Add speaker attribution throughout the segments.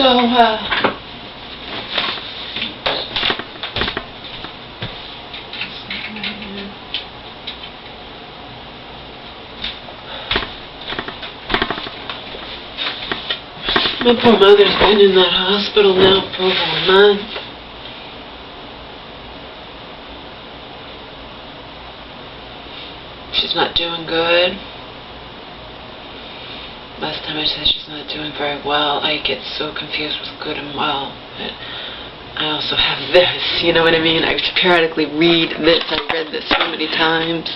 Speaker 1: My poor mother's been in that hospital now for over a month. She's not doing good. Last time I said she's not doing very well. I get so confused with good and well. But I also have this, you know what I mean? I periodically read this. I've read this so many times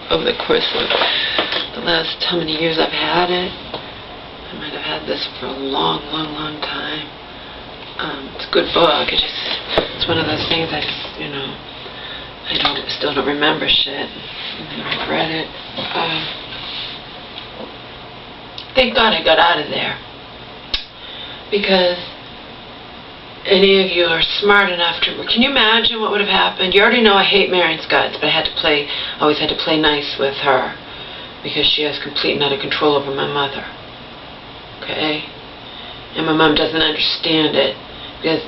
Speaker 1: over the course of the last how many years I've had it. I might have had this for a long, long, long time. It's a good book. It's one of those things I just, you know, I still don't remember shit. I've read it. Thank God I got out of there. Because any of you are smart enough to, can you imagine what would have happened? You already know I hate Marion's guts, but I always had to play nice with her. Because she has complete and utter control over my mother. Okay? And my mom doesn't understand it. Because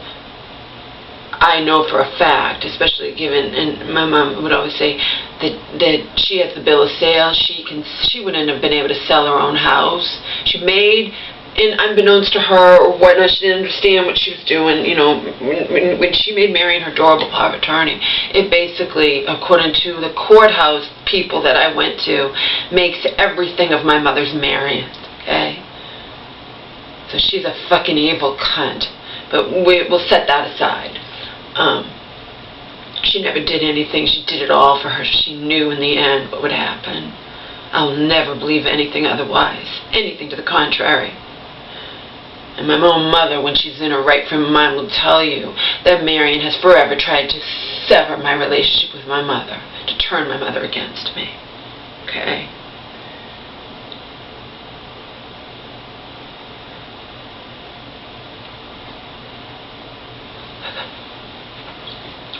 Speaker 1: I know for a fact, especially given, and my mom would always say that she has the bill of sale. She wouldn't have been able to sell her own house. She made, and unbeknownst to her or whatnot, she didn't understand what she was doing. You know, when she made Marion her durable power of attorney, it basically, according to the courthouse people that I went to, makes everything of my mother's Marion. Okay. So she's a fucking evil cunt. But we'll set that aside. She never did anything. She did it all for her. She knew in the end what would happen. I'll never believe anything otherwise. Anything to the contrary. And my own mother, when she's in her right frame of mind, will tell you that Marion has forever tried to sever my relationship with my mother, to turn my mother against me. Okay?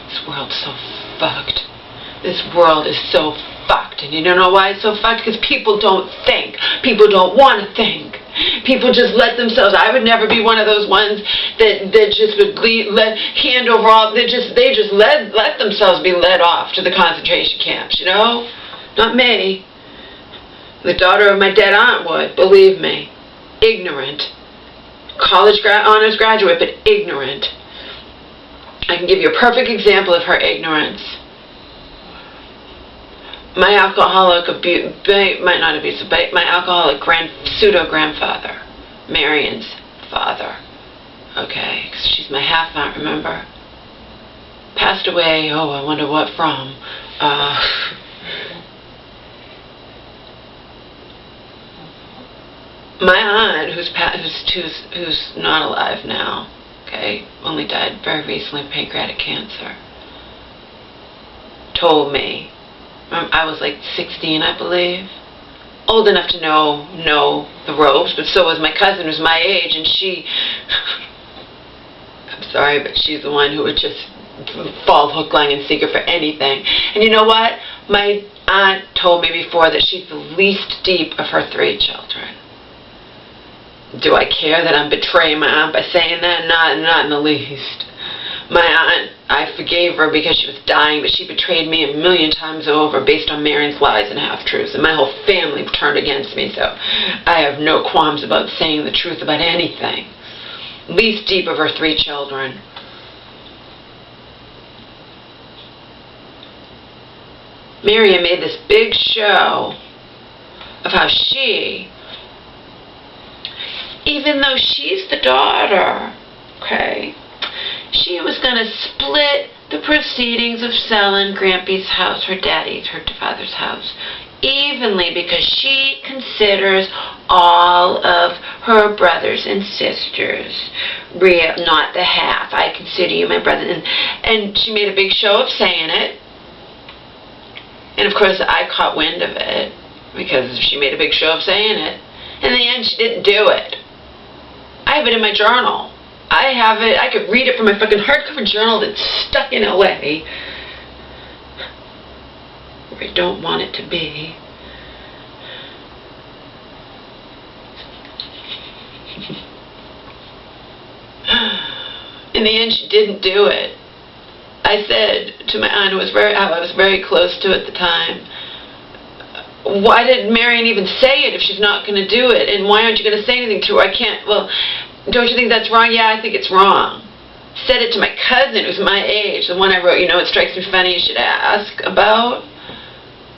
Speaker 1: This world's so fucked. This world is so fucked. And you don't know why it's so fucked? Because people don't think. People don't want to think. People just let themselves. I would never be one of those ones that just would hand over all. They just let themselves be led off to the concentration camps. You know, not me. The daughter of my dead aunt would. Believe me, ignorant. College honors graduate, but ignorant. I can give you a perfect example of her ignorance. My alcoholic pseudo-grandfather, Marion's father, okay, because she's my half-aunt, remember? Passed away, oh, I wonder what from. My aunt, who's not alive now, okay, only died very recently of pancreatic cancer, told me, I was like 16, I believe, old enough to know the ropes, but so was my cousin who's my age, and she, I'm sorry, but she's the one who would just fall hook, line, and sinker for anything. And you know what? My aunt told me before that she's the least deep of her 3 children. Do I care that I'm betraying my aunt by saying that? Not in the least. My aunt, I forgave her because she was dying, but she betrayed me 1,000,000 times over based on Marion's lies and half-truths, and my whole family turned against me, so I have no qualms about saying the truth about anything. Least deep of her 3 children. Marion made this big show of how she, even though she's the daughter, okay, she was going to split the proceedings of selling Grampy's house, her father's house, evenly, because she considers all of her brothers and sisters real, not the half. I consider you my brother. And she made a big show of saying it. And of course I caught wind of it because she made a big show of saying it. In the end, she didn't do it. I have it in my journal. I have it. I could read it from my fucking hardcover journal that's stuck in LA where I don't want it to be. In the end, she didn't do it. I said to my aunt, who I was very close to at the time, why did Marion even say it if she's not going to do it? And why aren't you going to say anything to her? I can't, well, don't you think that's wrong? Yeah, I think it's wrong. Said it to my cousin, who's my age, the one I wrote, it strikes me funny, you should ask about.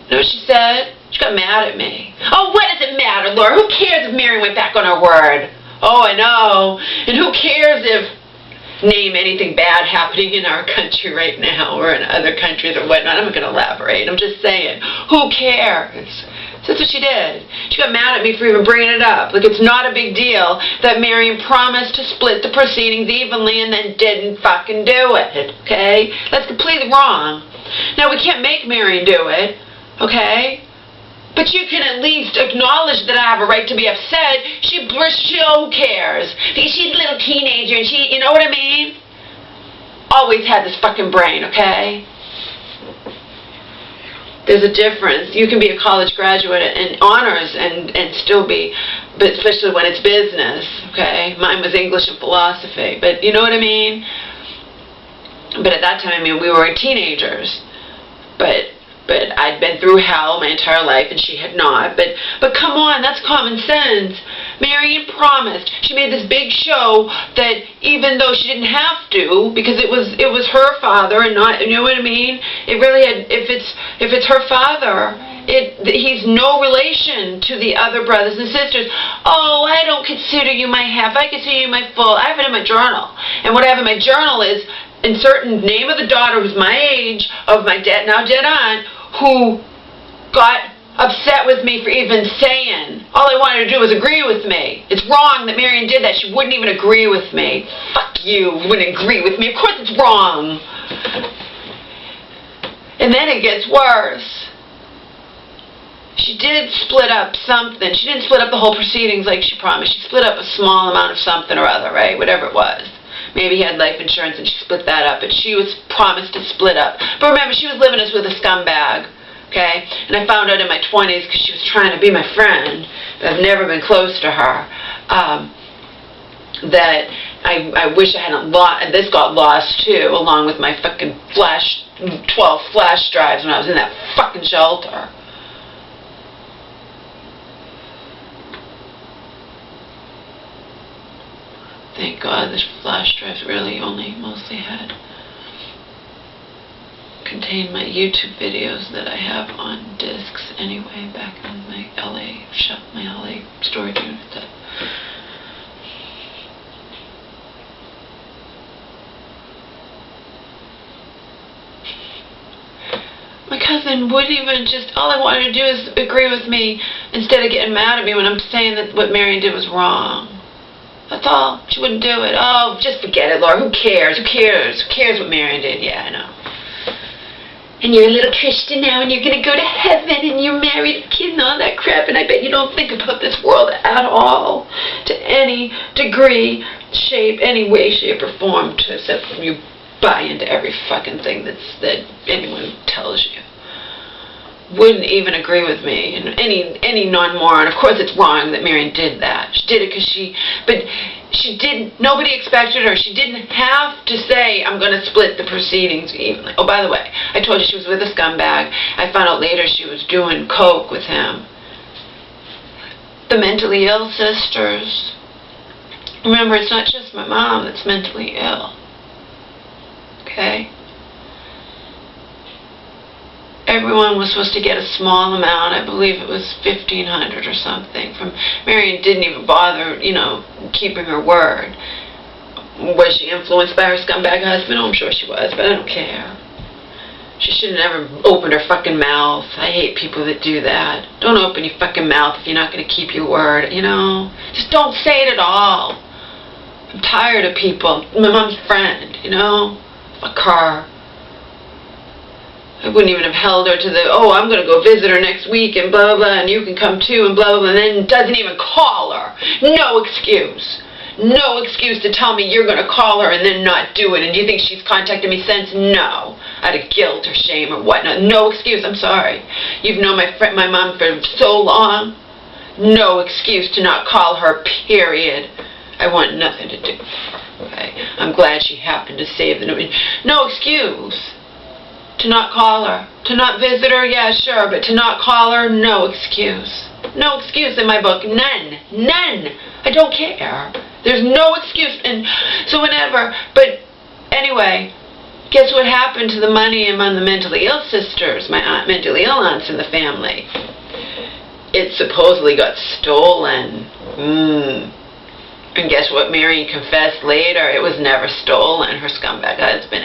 Speaker 1: You know what she said? She got mad at me. Oh, what does it matter, Laura? Who cares if Marion went back on her word? Oh, I know. And who cares if name anything bad happening in our country right now or in other countries or whatnot? I'm not going to elaborate. I'm just saying, who cares? So that's what she did. She got mad at me for even bringing it up. Like, it's not a big deal that Marion promised to split the proceedings evenly and then didn't fucking do it, okay? That's completely wrong. Now, we can't make Marion do it, okay? But you can at least acknowledge that I have a right to be upset. She who cares? Because she's a little teenager and she, you know what I mean? Always had this fucking brain, okay? There's a difference. You can be a college graduate and honors and still be, but especially when it's business, okay? Mine was English and philosophy, but you know what I mean? But at that time, we were teenagers. But I'd been through hell my entire life and she had not. But come on, that's common sense. Marion promised. She made this big show that even though she didn't have to, because it was her father and not, you know what I mean? It really had, if it's her father, he's no relation to the other brothers and sisters. Oh, I don't consider you my half. I consider you my full. I have it in my journal. And what I have in my journal is insert name of the daughter who's my age of my now dead aunt, who got upset with me for even saying, all I wanted to do was agree with me. It's wrong that Marion did that. She wouldn't even agree with me. Fuck you, you wouldn't agree with me. Of course it's wrong. And then it gets worse. She did split up something. She didn't split up the whole proceedings like she promised. She split up a small amount of something or other, right? Whatever it was. Maybe he had life insurance and she split that up, but she was promised to split up. But remember, she was living with a scumbag, okay? And I found out in my 20s because she was trying to be my friend, but I've never been close to her, that I wish I hadn't lost. This got lost too, along with my fucking 12 flash drives when I was in that fucking shelter. Thank God this flash drive really only mostly contained my YouTube videos that I have on discs anyway, back in my LA shop, my LA storage unit. My cousin wouldn't even all I wanted to do is agree with me instead of getting mad at me when I'm saying that what Marion did was wrong. That's all. She wouldn't do it. Oh, just forget it, Laura. Who cares? Who cares? Who cares what Marion did? Yeah, I know. And you're a little Christian now, and you're going to go to heaven, and you're married, a kid, and all that crap, and I bet you don't think about this world at all, to any degree, shape, any way, shape, or form, except when you buy into every fucking thing that anyone tells you. Wouldn't even agree with me, and any non-moron. Of course it's wrong that Marion did that. She did it because nobody expected her. She didn't have to say, I'm going to split the proceedings evenly. Oh, by the way, I told you she was with a scumbag. I found out later she was doing coke with him. The mentally ill sisters. Remember, it's not just my mom that's mentally ill. Okay? Everyone was supposed to get a small amount. I believe it was $1,500 or something. Marion didn't even bother, keeping her word. Was she influenced by her scumbag husband? Oh, I'm sure she was, but I don't care. She should have never opened her fucking mouth. I hate people that do that. Don't open your fucking mouth if you're not going to keep your word, Just don't say it at all. I'm tired of people. My mom's friend, a car. I wouldn't even have held her to I'm going to go visit her next week and blah, blah, blah, and you can come too and blah, blah, blah, and then doesn't even call her. No excuse. No excuse to tell me you're going to call her and then not do it. And do you think she's contacted me since? No. Out of guilt or shame or whatnot. No excuse. I'm sorry. You've known my mom for so long. No excuse to not call her, period. I want nothing to do with her. Okay. I'm glad she happened to save the... No excuse to not call her. To not visit her, yeah, sure, but to not call her, no excuse. No excuse in my book. None. None. I don't care. There's no excuse. And so whenever... But anyway, guess what happened to the money among the mentally ill sisters, my mentally ill aunts in the family? It supposedly got stolen. And guess what? Mary confessed later. It was never stolen. Her scumbag husband,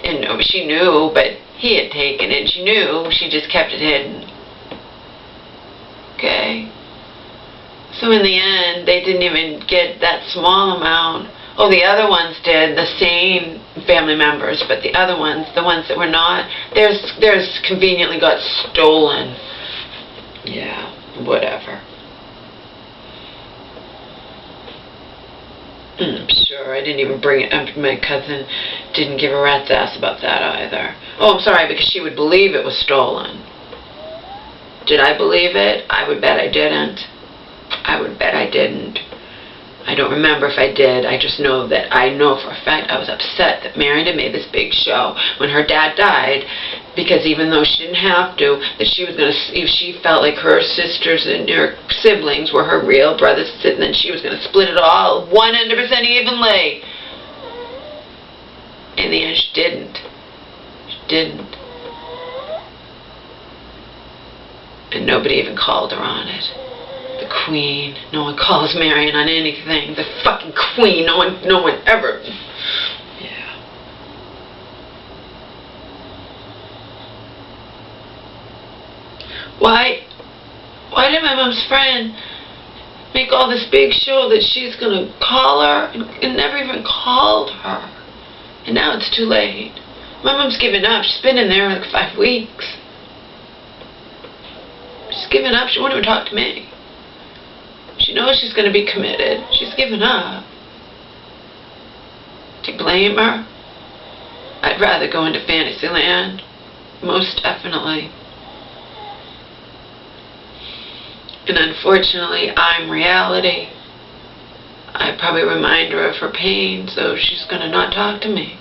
Speaker 1: and she knew, but he had taken it. She knew. She just kept it hidden. Okay. So in the end, they didn't even get that small amount. Oh, the other ones did, the same family members, but the other ones, the ones that were not, theirs conveniently got stolen. Yeah, whatever. I'm sure I didn't even bring it up. My cousin didn't give a rat's ass about that either. Oh, I'm sorry, because she would believe it was stolen. Did I believe it? I would bet I didn't. I would bet I didn't. I don't remember if I did. I just know that I know for a fact I was upset that Marion had made this big show when her dad died, because even though she didn't have to, that she was going to, if she felt like her sisters and her siblings were her real brothers, and then she was going to split it all 100% evenly. In the end, she didn't. She didn't. And nobody even called her on it. The Queen. No one calls Marion on anything. The fucking Queen. No one ever. Yeah. Why did my mom's friend make all this big show that she's gonna call her and never even called her? And now it's too late. My mom's given up. She's been in there like 5 weeks. She's given up. She won't even talk to me. She knows she's going to be committed. She's given up. Do you blame her? I'd rather go into Fantasyland. Most definitely. And unfortunately, I'm reality. I probably remind her of her pain, so she's going to not talk to me.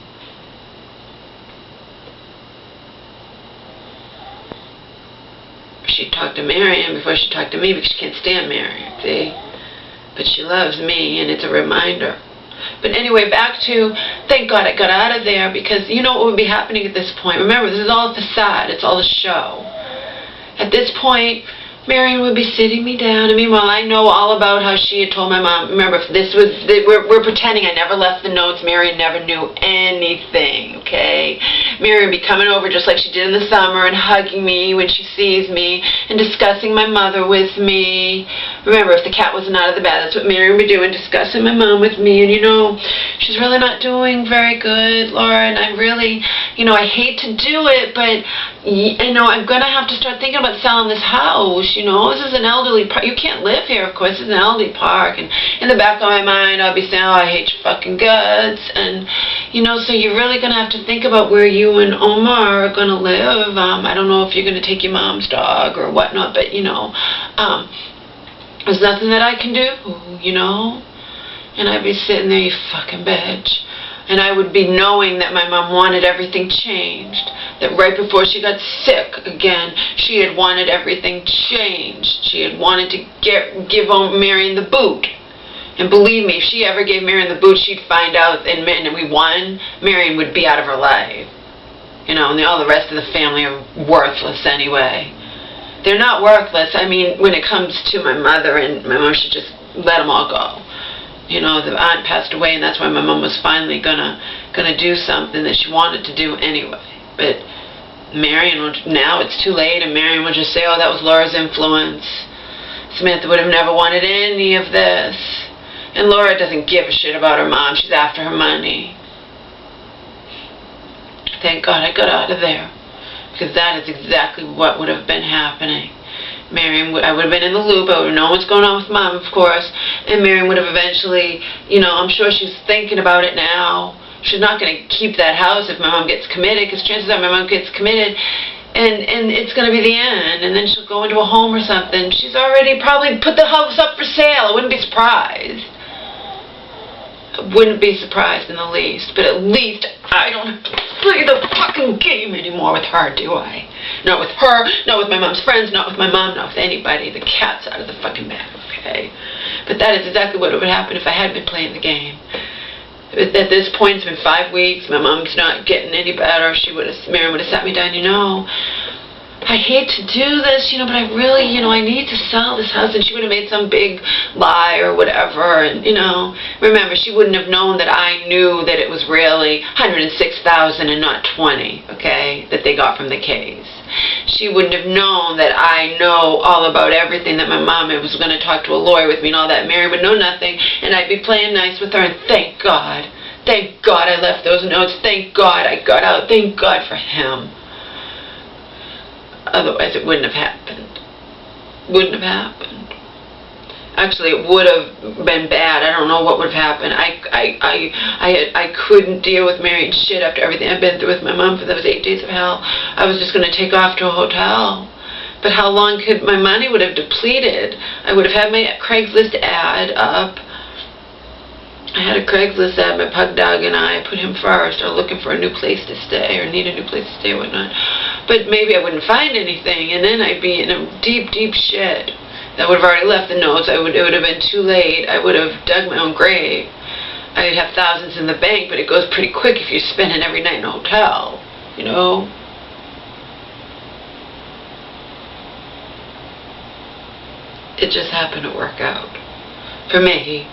Speaker 1: She'd talk to Marion before she talked to me, because she can't stand Marion, see? But she loves me, and it's a reminder. But anyway, back to, thank God I got out of there, because you know what would be happening at this point? Remember, this is all a facade. It's all a show. At this point, Marion would be sitting me down, and meanwhile, I know all about how she had told my mom. Remember, if this was, we're pretending I never left the notes. Marion never knew anything, okay? Marion would be coming over just like she did in the summer and hugging me when she sees me and discussing my mother with me. Remember, if the cat wasn't out of the bed, that's what Marion would be doing, discussing my mom with me. And, you know, she's really not doing very good, Laura, and I really, you know, I hate to do it, but, you know, I'm going to have to start thinking about selling this house. You know, this is an elderly park. You can't live here, of course. It's an elderly park. And in the back of my mind, I'll be saying, oh, I hate your fucking guts. And, you know, so you're really going to have to think about where you and Omar are going to live. I don't know if you're going to take your mom's dog or whatnot, but, you know, there's nothing that I can do, you know. And I'd be sitting there, you fucking bitch. And I would be knowing that my mom wanted everything changed. That right before she got sick again, she had wanted everything changed. She had wanted to give Marion the boot. And believe me, if she ever gave Marion the boot, she'd find out, and we won, Marion would be out of her life. You know, and all the rest of the family are worthless anyway. They're not worthless. I mean, when it comes to my mother and my mom, should just let them all go. You know, the aunt passed away, and that's why my mom was finally gonna do something that she wanted to do anyway. But Marion would, now it's too late, and Marion would just say, oh, that was Laura's influence. Samantha would have never wanted any of this. And Laura doesn't give a shit about her mom. She's after her money. Thank God I got out of there, because that is exactly what would have been happening. Marion, I would have been in the loop. I would have known what's going on with Mom, of course. And Marion would have eventually, you know, I'm sure she's thinking about it now. She's not going to keep that house if my mom gets committed, because chances are my mom gets committed, and it's going to be the end. And then she'll go into a home or something. She's already probably put the house up for sale. I wouldn't be surprised. wouldn't be surprised in the least. But at least I don't have to play the fucking game anymore with her, do I? Not with her, not with my mom's friends, not with my mom, not with anybody. The cat's out of the fucking bag, okay? But that is exactly what would happen if I had been playing the game. At this point, it's been 5 weeks. My mom's not getting any better. Marion would have sat me down, you know, I hate to do this, you know, but I really, you know, I need to sell this house. And she would have made some big lie or whatever. And, you know, remember, she wouldn't have known that I knew that it was really $106,000 and not 20, okay, that they got from the case. She wouldn't have known that I know all about everything, that my mom was going to talk to a lawyer with me and all that. Mary would know nothing, and I'd be playing nice with her, and thank God I left those notes. Thank God I got out. Thank God for him. Otherwise, it wouldn't have happened. Wouldn't have happened. Actually, it would have been bad. I don't know what would have happened. I couldn't deal with Marion shit after everything I've been through with my mom for those 8 days of hell. I was just going to take off to a hotel. But how long could my money would have depleted? I would have had my Craigslist ad up. I had a Craigslist ad, my pug dog and I put him first, or looking for a new place to stay, or need a new place to stay or whatnot. But maybe I wouldn't find anything, and then I'd be in a deep, deep shit. I would have already left the notes. It would have been too late. I would have dug my own grave. I'd have thousands in the bank, but it goes pretty quick if you're spending every night in a hotel, you know? It just happened to work out. For me.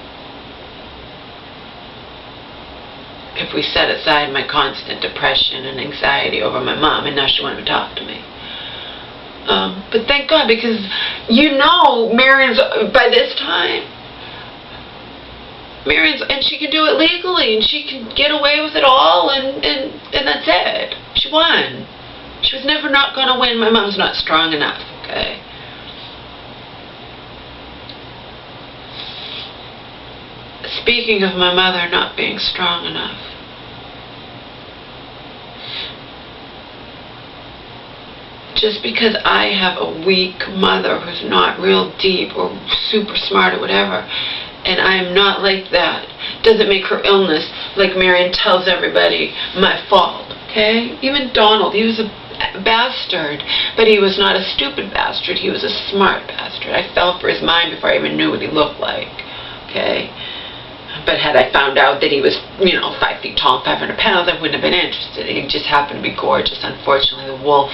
Speaker 1: If we set aside my constant depression and anxiety over my mom, and now she wanted to talk to me. But thank God, because you know Marion's, by this time, and she can do it legally, and she can get away with it all, and that's it. She won. She was never not going to win. My mom's not strong enough, okay? Speaking of my mother not being strong enough, just because I have a weak mother who's not real deep or super smart or whatever, and I'm not like that, doesn't make her illness, like Marion tells everybody, my fault, okay? Even Donald, he was a bastard, but he was not a stupid bastard, he was a smart bastard. I fell for his mind before I even knew what he looked like, okay? But had I found out that he was, you know, 5 feet tall and 500 pounds, I wouldn't have been interested. He just happened to be gorgeous. Unfortunately, the wolf,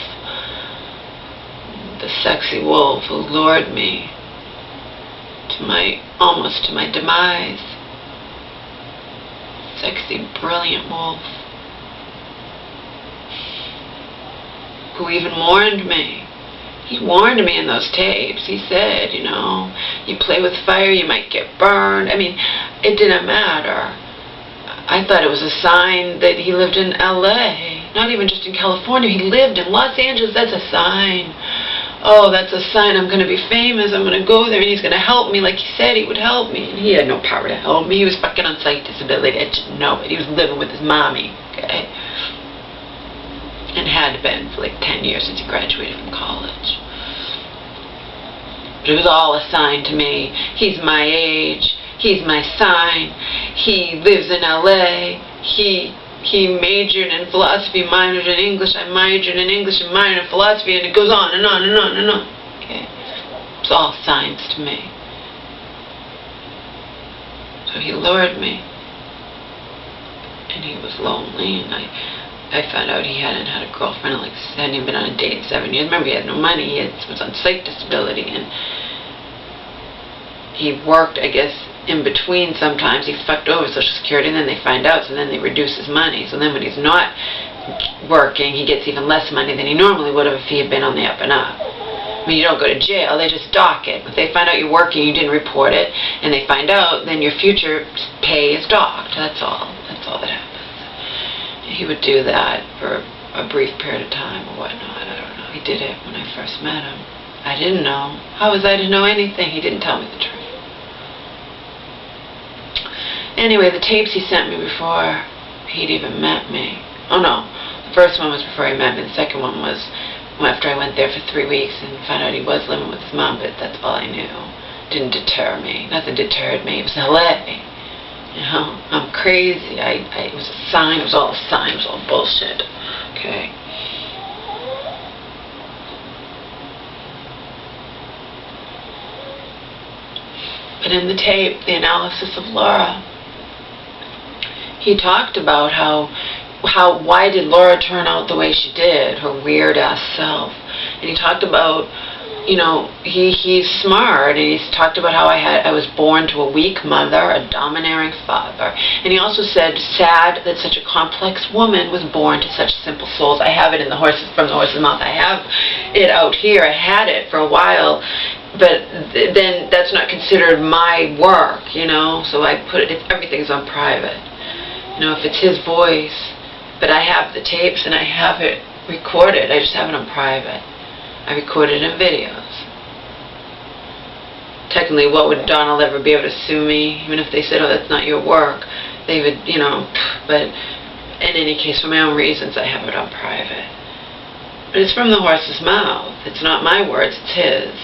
Speaker 1: the sexy wolf who lured me to almost to my demise. Sexy, brilliant wolf. Who even warned me. He warned me in those tapes. He said, you know, you play with fire, you might get burned. I mean, it didn't matter. I thought it was a sign that he lived in LA, not even just in California. He lived in Los Angeles. That's a sign. Oh, that's a sign I'm going to be famous. I'm going to go there and he's going to help me like he said he would help me. And he had no power to help me. He was fucking on sight disability. I didn't know it. He was living with his mommy, okay? And had been for like 10 years since he graduated from college. But it was all a sign to me. He's my age. He's my sign. He lives in LA. He majored in philosophy, minored in English. I majored in English and minored in philosophy, and it goes on and on and on and on. Okay? It's all signs to me. So he lured me. And he was lonely, and I found out he hadn't had a girlfriend, like hadn't even been on a date in 7 years. Remember, he had no money. He was on psych disability, and he worked, I guess, in between sometimes. He fucked over Social Security, and then they find out, so then they reduce his money. So then when he's not working, he gets even less money than he normally would have if he had been on the up and up. I mean, you don't go to jail, they just dock it. If they find out you're working, you didn't report it, and they find out, then your future pay is docked. That's all. That's all that happens. He would do that for a brief period of time or whatnot. I don't know. He did it when I first met him. I didn't know. How was I to know anything? He didn't tell me the truth. Anyway, the tapes he sent me before he'd even met me. Oh no, the first one was before he met me. The second one was after I went there for 3 weeks and found out he was living with his mom, but that's all I knew. Didn't deter me. Nothing deterred me. It was LA. You know, I'm crazy. It was a sign. It was all a sign. It was all bullshit. Okay. But in the tape, the analysis of Laura, he talked about why did Laura turn out the way she did, her weird ass self. And he talked about, you know, he's smart, and he's talked about how I was born to a weak mother, a domineering father. And he also said, sad that such a complex woman was born to such simple souls. I have it in from the horse's mouth. I have it out here. I had it for a while, but then that's not considered my work, you know. So I put it, everything's on private. You know, if it's his voice, but I have the tapes and I have it recorded. I just have it on private. I recorded in videos. Technically, what would Donald ever be able to sue me? Even if they said, oh, that's not your work, they would, you know, but in any case, for my own reasons, I have it on private. But it's from the horse's mouth. It's not my words, it's his.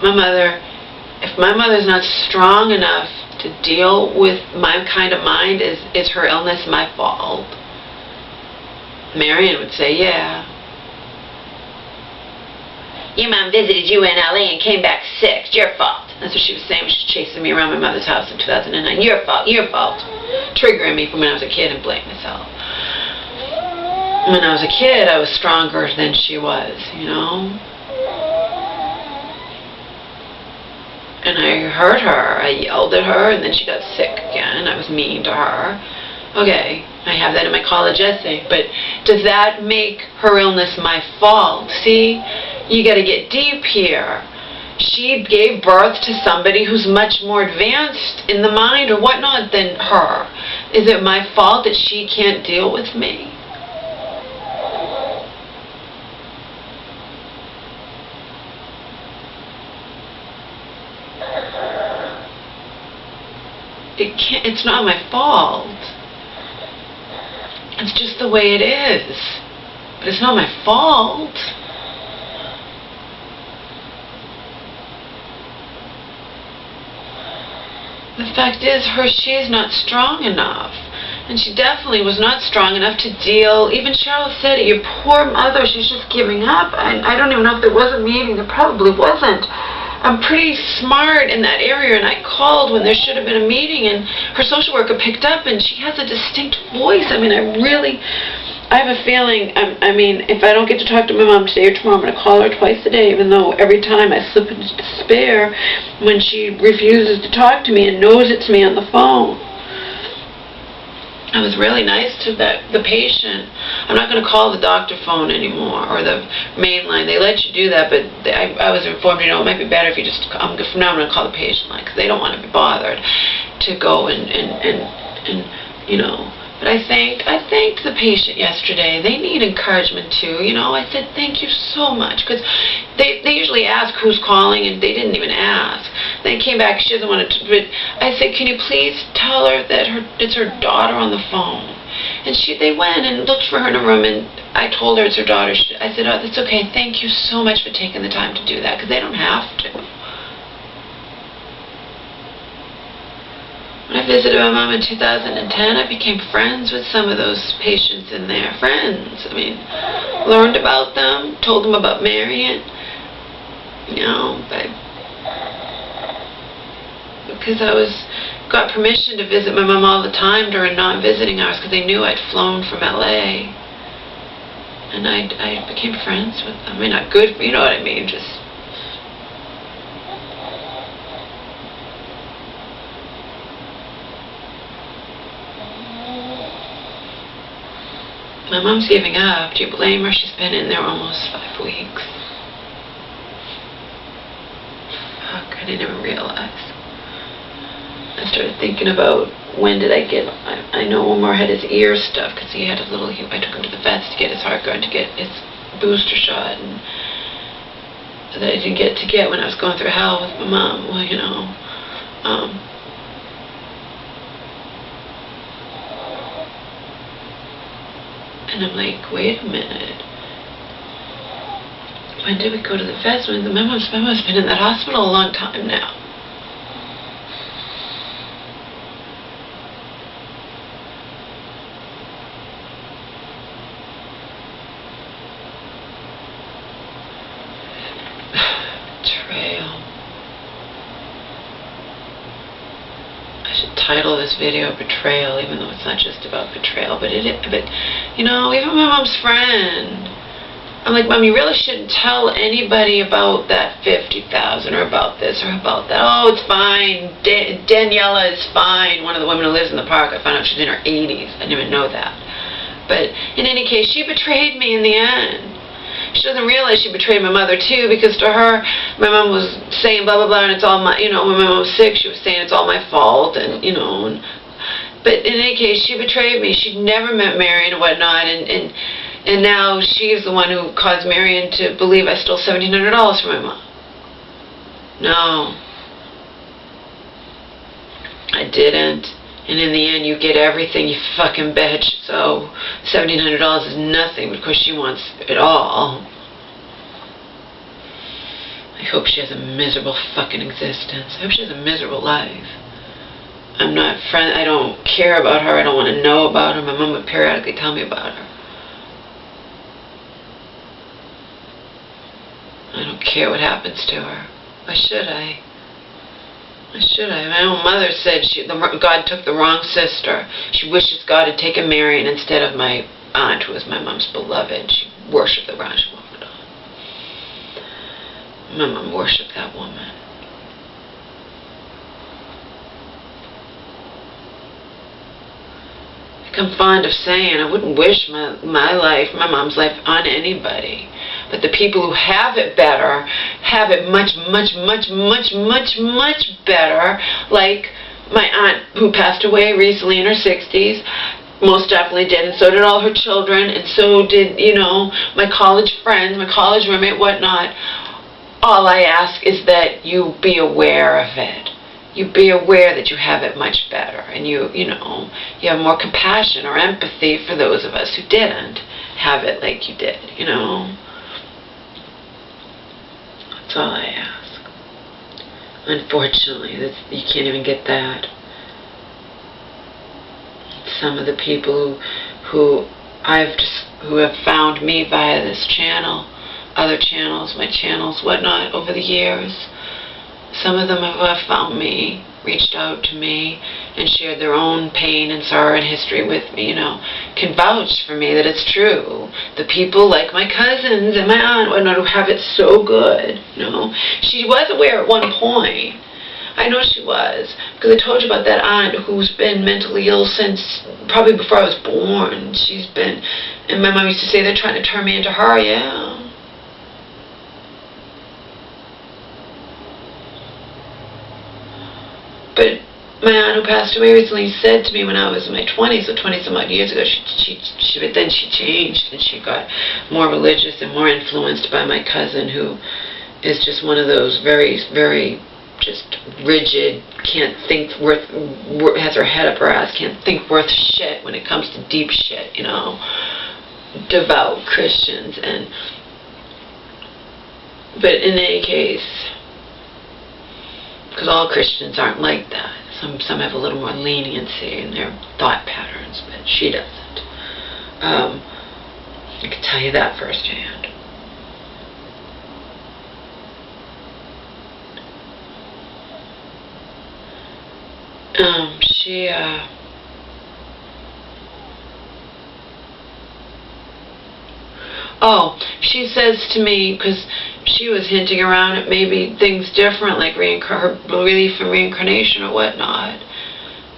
Speaker 1: My mother, if my mother's not strong enough to deal with my kind of mind, is her illness my fault? Marion would say, yeah. Your mom visited you in LA and came back sick. It's your fault. That's what she was saying when she was chasing me around my mother's house in 2009. Your fault, your fault. Triggering me from when I was a kid and blaming myself. When I was a kid, I was stronger than she was, you know? And I hurt her. I yelled at her, and then she got sick again. I was mean to her. Okay, I have that in my college essay, but does that make her illness my fault? See, you got to get deep here. She gave birth to somebody who's much more advanced in the mind or whatnot than her. Is it my fault that she can't deal with me? It's not my fault. It's just the way it is. But it's not my fault. The fact is, she's not strong enough. And she definitely was not strong enough to deal. Even Cheryl said it, your poor mother, she's just giving up. I don't even know if there was a meeting. There probably wasn't. I'm pretty smart in that area, and I called when there should have been a meeting, and her social worker picked up, and she has a distinct voice. I mean, I have a feeling, I mean, if I don't get to talk to my mom today or tomorrow, I'm going to call her twice a day, even though every time I slip into despair when she refuses to talk to me and knows it's me on the phone. I was really nice to the patient. I'm not going to call the doctor phone anymore, or the main line. They let you do that, but I was informed, you know, it might be better if you just, from now I'm going to call the patient line, because they don't want to be bothered to go and you know. But I thanked the patient yesterday. They need encouragement too, you know. I said, thank you so much, because they usually ask who's calling, and they didn't even ask. Then came back, she doesn't want to, but I said, can you please tell her that it's her daughter on the phone? And they went and looked for her in a room, and I told her it's her daughter. I said, oh, that's okay, thank you so much for taking the time to do that, because they don't have to. When I visited my mom in 2010, I became friends with some of those patients in there. Friends. I mean, learned about them, told them about Marion. You know, because got permission to visit my mom all the time during non-visiting hours, because they knew I'd flown from LA. And I became friends with them. I mean, not good, you know what I mean, just... My mom's giving up. Do you blame her? She's been in there almost 5 weeks. Fuck, I didn't even realize. I started thinking about when did I get... I know Omar had his ear stuff, because he had a little... I took him to the vets to get his heart going, to get his booster shot, and that I didn't get to get when I was going through hell with my mom. Well, you know... And I'm like, wait a minute. When did we go to the vets? My mom's been in that hospital a long time now. title of this video Betrayal, even though it's not just about betrayal, but you know, even my mom's friend, I'm like, Mom, you really shouldn't tell anybody about that 50,000 or about this or about that. Oh, it's fine. Daniela is fine. One of the women who lives in the park, I found out she's in her 80s. I didn't even know that. But in any case, she betrayed me in the end. She doesn't realize she betrayed my mother too, because to her, my mom was saying blah blah blah, and it's all my, you know, when my mom was sick, she was saying it's all my fault, and you know. But in any case, she betrayed me. She'd never met Marion and whatnot, and now she's the one who caused Marion to believe I stole $1,700 from my mom. No, I didn't. And in the end, you get everything, you fucking bitch. So $1,700 is nothing because she wants it all. I hope she has a miserable fucking existence. I hope she has a miserable life. I don't care about her. I don't want to know about her. My mom would periodically tell me about her. I don't care what happens to her. Why should I? Why should I? My own mother said God took the wrong sister. She wishes God had taken Marion instead of my aunt, who was my mom's beloved. She worshipped the wrong woman. My mom worshipped that woman. I'm fond of saying I wouldn't wish my life, my mom's life, on anybody. But the people who have it better, have it much, much, much, much, much, much better. Like my aunt who passed away recently in her 60s, most definitely did, and so did all her children, and so did, you know, my college friends, my college roommate, whatnot. All I ask is that you be aware of it. You be aware that you have it much better, and you know, you have more compassion or empathy for those of us who didn't have it like you did, you know. That's all I ask. Unfortunately, you can't even get that. Some of the people who have found me via this channel, other channels, my channels, whatnot, over the years, some of them have found me, reached out to me, and shared their own pain and sorrow and history with me, you know, can vouch for me that it's true. The people like my cousins and my aunt, whatnot, who have it so good, you know. She was aware at one point. I know she was, because I told you about that aunt who's been mentally ill since probably before I was born. She's been, and my mom used to say they're trying to turn me into her, yeah. But my aunt who passed away recently said to me when I was in my 20s, so 20-some odd years ago, but then she changed and she got more religious and more influenced by my cousin, who is just one of those very, very just rigid, can't think has her head up her ass, can't think worth shit when it comes to deep shit, you know, devout Christians. But in any case, because all Christians aren't like that. Some have a little more leniency in their thought patterns, but she doesn't. I can tell you that firsthand. She says to me, because she was hinting around at maybe things different, like her belief in reincarnation or whatnot.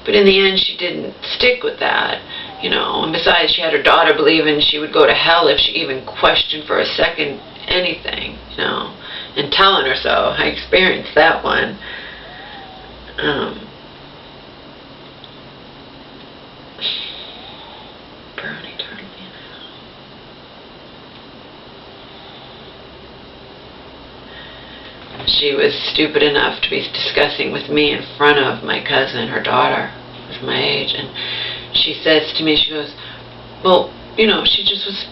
Speaker 1: But in the end, she didn't stick with that, you know. And besides, she had her daughter believing she would go to hell if she even questioned for a second anything, you know. And telling her so. I experienced that one. Burn eternally in hell. She was stupid enough to be discussing with me in front of my cousin, her daughter, who's my age, and she says to me, she goes, well, you know, she just was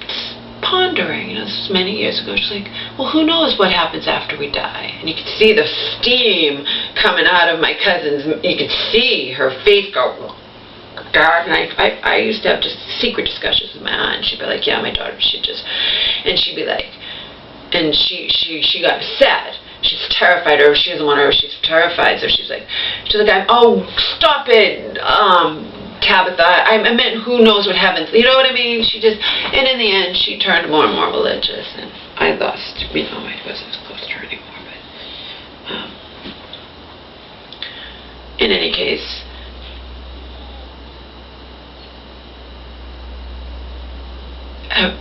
Speaker 1: pondering, you know, this was many years ago. She's like, well, who knows what happens after we die? And you could see the steam coming out of my cousin's, you could see her face go dark, and I used to have just secret discussions with my aunt. She'd be like, yeah, my daughter, and she'd be like, and she got upset she's terrified, or if she doesn't want her, she's terrified. So she's like, oh, stop it, Tabitha. I meant who knows what happens. You know what I mean? And in the end, she turned more and more religious, and I lost, I wasn't as close to her anymore. But in any case,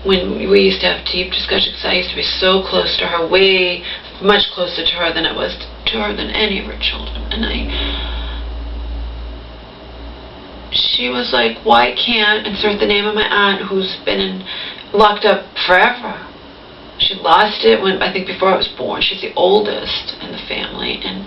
Speaker 1: when we used to have deep discussions, I used to be so close to her, way much closer to her than I was to her than any of her children. And she was like, why can't, insert the name of my aunt who's been locked up forever. She lost it I think before I was born. She's the oldest in the family, and